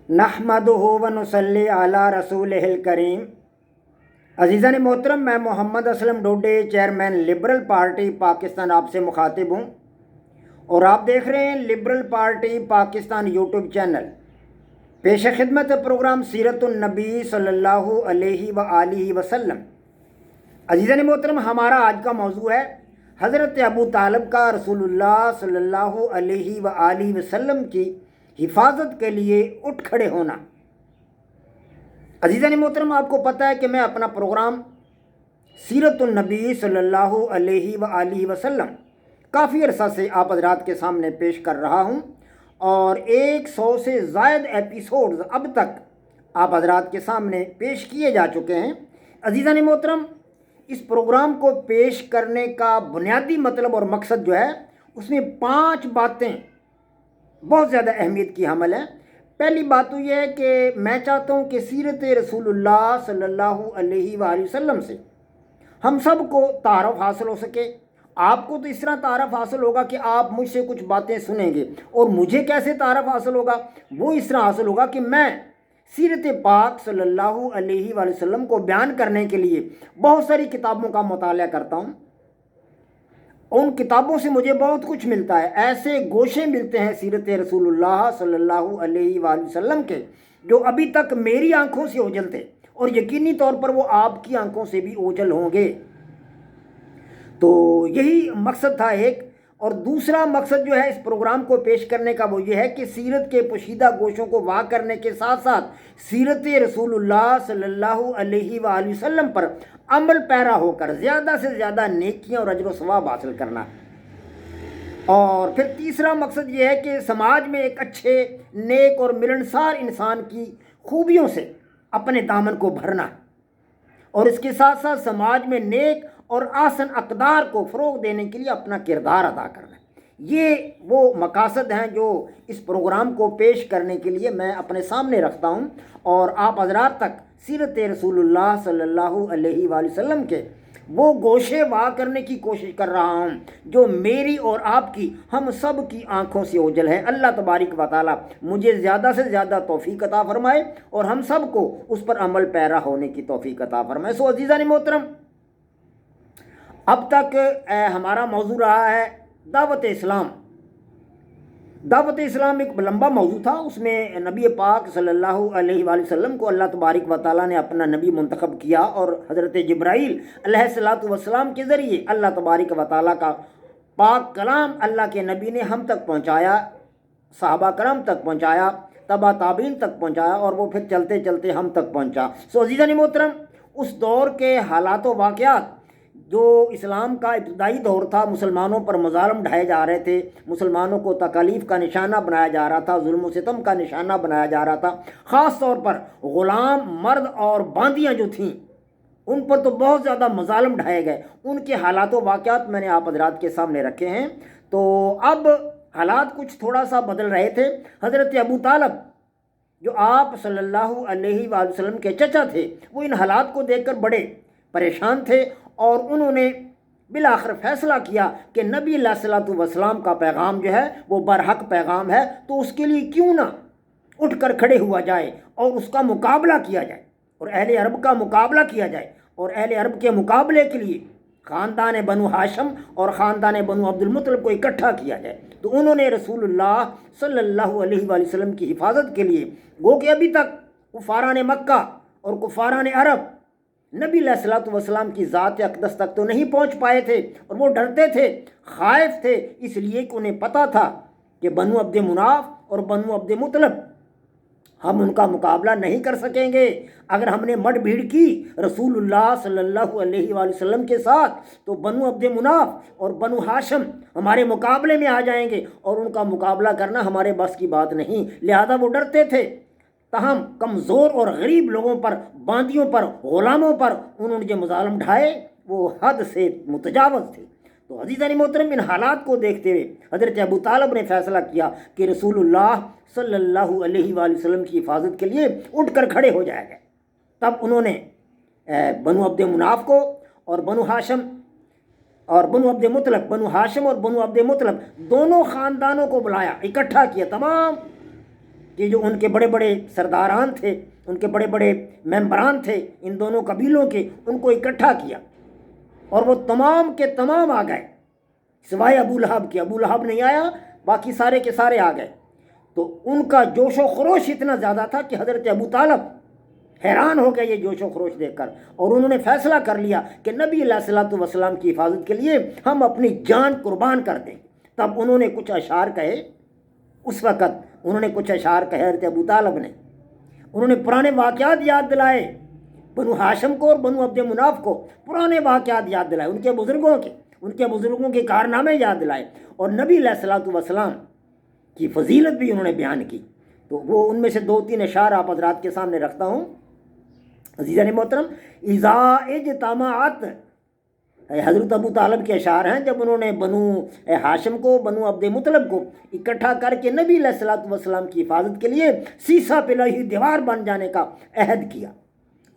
نحمدہ و نصلی علی رسولہ الکریم۔ عزیزان محترم، میں Muhammad Aslam Dode, chairman Liberal Party Pakistan, آپ سے مخاطب ہوں اور آپ دیکھ رہے ہیں Liberal Party Pakistan YouTube channel. پیش خدمت پروگرام سیرت النبی صلی اللہ علیہ وآلہ وسلم۔ عزیزان محترم، ہمارا آج کا موضوع ہے حضرت ابو طالب کا رسول اللہ صلی اللہ علیہ وآلہ وسلم کی حفاظت کے لیے اٹھ کھڑے ہونا۔ عزیزان محترم، آپ کو پتہ ہے کہ میں اپنا پروگرام سیرت النبی صلی اللہ علیہ وآلہ وسلم کافی عرصہ سے آپ حضرات کے سامنے پیش کر رہا ہوں اور 100 سے زائد ایپیسوڈز اب تک آپ حضرات کے سامنے پیش کیے جا چکے ہیں۔ عزیزان محترم، اس پروگرام کو پیش کرنے کا بنیادی مطلب اور مقصد جو ہے، اس میں 5 باتیں بہت زیادہ اہمیت کی حامل ہیں۔ پہلی بات تو یہ ہے کہ میں چاہتا ہوں کہ سیرت رسول اللہ صلی اللہ علیہ وآلہ وسلم سے ہم سب کو تعارف حاصل ہو سکے۔ آپ کو تو اس طرح تعارف حاصل ہوگا کہ آپ مجھ سے کچھ باتیں سنیں گے، اور مجھے کیسے تعارف حاصل ہوگا؟ وہ اس طرح حاصل ہوگا کہ میں سیرت پاک صلی اللہ علیہ وآلہ وسلم کو بیان کرنے کے لیے بہت ساری کتابوں کا مطالعہ کرتا ہوں۔ ان کتابوں سے مجھے بہت کچھ ملتا ہے، ایسے گوشے ملتے ہیں سیرت رسول اللہ صلی اللہ علیہ وآلہ وسلم کے جو ابھی تک میری آنکھوں سے اوجھل تھے، اور یقینی طور پر وہ آپ کی آنکھوں سے بھی اوجھل ہوں گے۔ تو یہی مقصد تھا ایک، اور دوسرا مقصد جو ہے اس پروگرام کو پیش کرنے کا وہ یہ ہے کہ سیرت کے پوشیدہ گوشوں کو واضح کرنے کے ساتھ ساتھ سیرت رسول اللہ صلی اللہ علیہ وآلہ وسلم پر عمل پیرا ہو کر زیادہ سے زیادہ نیکیاں اور اجر و ثواب حاصل کرنا۔ اور پھر تیسرا مقصد یہ ہے کہ سماج میں ایک اچھے، نیک اور ملنسار انسان کی خوبیوں سے اپنے دامن کو بھرنا، اور اس کے ساتھ ساتھ سماج میں نیک اور آسن اقدار کو فروغ دینے کے لیے اپنا کردار ادا کرنا۔ یہ وہ مقاصد ہیں جو اس پروگرام کو پیش کرنے کے لیے میں اپنے سامنے رکھتا ہوں، اور آپ حضرات تک سیرت رسول اللہ صلی اللہ علیہ وآلہ وسلم کے وہ گوشے واضح کرنے کی کوشش کر رہا ہوں جو میری اور آپ کی، ہم سب کی آنکھوں سے اوجھل ہے۔ اللہ تبارک و تعالیٰ مجھے زیادہ سے زیادہ توفیق عطا فرمائے اور ہم سب کو اس پر عمل پیرا ہونے کی توفیق عطا فرمائے۔ سو عزیزان محترم، اب تک ہمارا موضوع رہا ہے دعوت اسلام۔ دعوت اسلام ایک لمبا موضوع تھا، اس میں نبی پاک صلی اللہ علیہ وآلہ وسلم کو اللہ تبارک و تعالیٰ نے اپنا نبی منتخب کیا، اور حضرت جبرائیل علیہ الصلاۃ والسلام کے ذریعے اللہ تبارک و تعالیٰ کا پاک کلام اللہ کے نبی نے ہم تک پہنچایا، صحابہ کرام تک پہنچایا، تبع تابعین تک پہنچایا، اور وہ پھر چلتے چلتے ہم تک پہنچا۔ سو عزیزان محترم، اس دور کے حالات و واقعات جو اسلام کا ابتدائی دور تھا، مسلمانوں پر مظالم ڈھائے جا رہے تھے، مسلمانوں کو تکالیف کا نشانہ بنایا جا رہا تھا، ظلم و ستم کا نشانہ بنایا جا رہا تھا، خاص طور پر غلام مرد اور باندیاں جو تھیں ان پر تو بہت زیادہ مظالم ڈھائے گئے۔ ان کے حالات و واقعات میں نے آپ حضرات کے سامنے رکھے ہیں۔ تو اب حالات کچھ تھوڑا سا بدل رہے تھے۔ حضرت ابو طالب جو آپ صلی اللہ علیہ وآلہ وسلم کے چچا تھے، وہ ان حالات کو دیکھ کر بڑے پریشان تھے، اور انہوں نے بالآخر فیصلہ کیا کہ نبی علیہ الصلوۃ والسلام کا پیغام جو ہے وہ برحق پیغام ہے، تو اس کے لیے کیوں نہ اٹھ کر کھڑے ہوا جائے اور اس کا مقابلہ کیا جائے، اور اہل عرب کا مقابلہ کیا جائے، اور اہل عرب کے مقابلے کے لیے خاندان بنو ہاشم اور خاندان بنو عبد المطلب کو اکٹھا کیا جائے۔ تو انہوں نے رسول اللہ صلی اللہ علیہ وآلہ وسلم کی حفاظت کے لیے، گو کہ ابھی تک کفاران مکہ اور کفاران عرب نبی علیہ الصلوۃ والسلام کی ذات اقدس تک تو نہیں پہنچ پائے تھے، اور وہ ڈرتے تھے، خائف تھے، اس لیے کہ انہیں پتہ تھا کہ بنو عبد مناف اور بنو عبد مطلب ہم ان کا مقابلہ نہیں کر سکیں گے۔ اگر ہم نے مڈ بھیڑ کی رسول اللہ صلی اللہ علیہ وآلہ وسلم کے ساتھ، تو بنو عبد مناف اور بنو ہاشم ہمارے مقابلے میں آ جائیں گے، اور ان کا مقابلہ کرنا ہمارے بس کی بات نہیں۔ لہذا وہ ڈرتے تھے، تاہم کمزور اور غریب لوگوں پر، باندیوں پر، غلاموں پر انہوں نے جو مظالم ڈھائے وہ حد سے متجاوز تھے۔ تو عزیزان محترم، ان حالات کو دیکھتے ہوئے حضرت ابو طالب نے فیصلہ کیا کہ رسول اللہ صلی اللہ علیہ وآلہ وسلم کی حفاظت کے لیے اٹھ کر کھڑے ہو جائے گا۔ تب انہوں نے بنو عبد مناف کو اور بنو ہاشم اور بنو عبد مطلب، بنو ہاشم اور بنو عبد مطلب دونوں خاندانوں کو بلایا، اکٹھا کیا، تمام کہ جو ان کے بڑے بڑے سرداران تھے، ان کے بڑے بڑے ممبران تھے ان دونوں قبیلوں کے، ان کو اکٹھا کیا اور وہ تمام کے تمام آ گئے سوائے ابو لہب کے۔ ابو لہب نہیں آیا، باقی سارے کے سارے آ گئے۔ تو ان کا جوش و خروش اتنا زیادہ تھا کہ حضرت ابو طالب حیران ہو گئے یہ جوش و خروش دیکھ کر، اور انہوں نے فیصلہ کر لیا کہ نبی علیہ الصلوۃ والسلام کی حفاظت کے لیے ہم اپنی جان قربان کر دیں۔ تب انہوں نے کچھ اشعار کہے، اس وقت انہوں نے کچھ اشعار کہے حضرت ابو طالب نے، انہوں نے پرانے واقعات یاد دلائے بنو ہاشم کو اور بنو عبد مناف کو، پرانے واقعات یاد دلائے ان کے بزرگوں کے کارنامے یاد دلائے، اور نبی علیہ الصلوۃ والسلام کی فضیلت بھی انہوں نے بیان کی۔ تو وہ ان میں سے 2-3 اشعار آپ حضرات کے سامنے رکھتا ہوں۔ عزیزان محترم، اذا اجتماعت، حضرت ابو طالب کے اشعار ہیں جب انہوں نے بنو ہاشم کو، بنو عبد مطلب کو اکٹھا کر کے نبی علیہ الصلوۃ والسلام کی حفاظت کے لیے سیسا پہ لوہی دیوار بن جانے کا عہد کیا،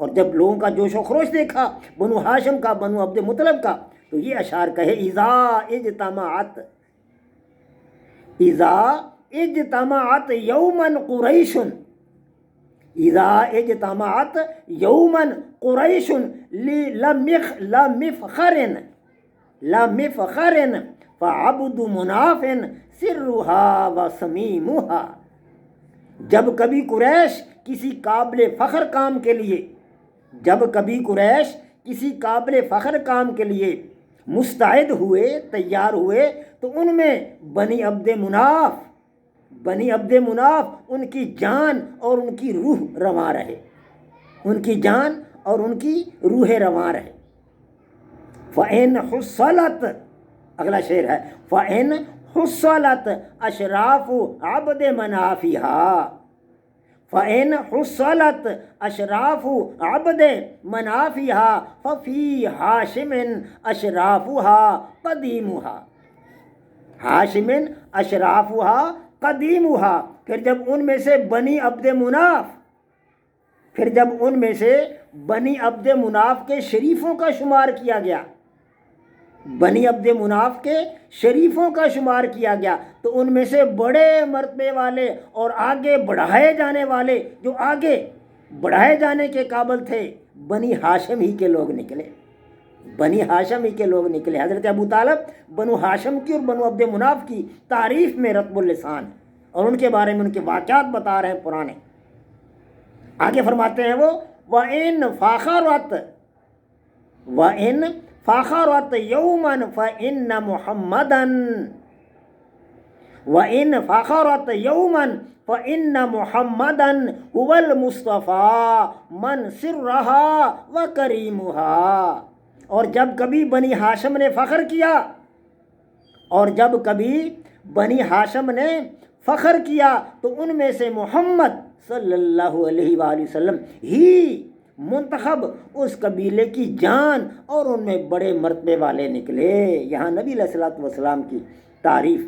اور جب لوگوں کا جوش و خروش دیکھا بنو ہاشم کا، بنو عبد مطلب کا، تو یہ اشعار کہے اذا اجتماعت، اذا اجتماعت یوما قریش، اذا اجتماعت یوما قریش لمفخر فعبد مناف سرها وصمیمها، جب کبھی قریش کسی قابل فخر کام کے لیے، جب کبھی قریش کسی قابل فخر کام کے لیے مستعد ہوئے، تیار ہوئے، تو ان میں بنی عبد مناف ان کی جان اور ان کی روح رواں رہے، ان کی جان اور ان کی روح رواں رہے۔ فَإِنْ حُصَّلَتْ، اگلا شعر ہے، فَإِنْ حُصَّلَتْ أَشْرَافُ عَبْدِ مَنَافِهَا، فَإِنْ حُصَّلَتْ أَشْرَافُ عَبْدِ مَنَافِهَا فَفِي هَاشِمٍ أَشْرَافُهَا قَدِيمُهَا، ہاشم اشرافها قدیمها، پھر جب ان میں سے بنی عبد مناف کے شریفوں کا شمار کیا گیا، بنی عبد مناف کے شریفوں کا شمار کیا گیا، تو ان میں سے بڑے مرتبے والے اور آگے بڑھائے جانے والے، جو آگے بڑھائے جانے کے قابل تھے، بنی ہاشم ہی کے لوگ نکلے، بنی ہاشم ہی کے لوگ نکلے۔ حضرت ابو طالب بنو ہاشم کی اور بنو عبد مناف کی تعریف میں رطب اللسان، اور ان کے بارے میں ان کے واقعات بتا رہے ہیں پرانے۔ آگے فرماتے ہیں وہ وَإِنْ فَخَرَتْ يَوْمًا فَإِنَّ مُحَمَّدًا هُوَ الْمُصْطَفَى مَنْ سِرَّهَا وَكَرِيمُهَا، اور جب کبھی بنی ہاشم نے فخر کیا، اور جب کبھی بنی ہاشم نے فخر کیا، تو ان میں سے محمد صلی اللہ علیہ وآلہ وسلم ہی منتخب اس قبیلے کی جان اور ان میں بڑے مرتبے والے نکلے۔ یہاں نبی علیہ الصلوۃ والسلام کی تعریف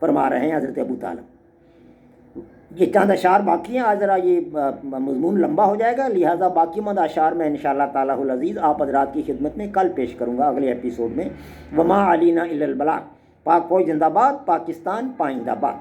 فرما رہے ہیں حضرت ابو طالب۔ یہ چند اشعار باقی ہیں، آج ذرا یہ مضمون لمبا ہو جائے گا، لہٰذا باقی مند اشعار میں انشاءاللہ تعالیٰ العزیز آپ حضرات کی خدمت میں کل پیش کروں گا اگلے ایپیسوڈ میں۔ وما علینا الا البلاغ۔ پاک فوج زندہ باد، پاکستان پائندہ باد۔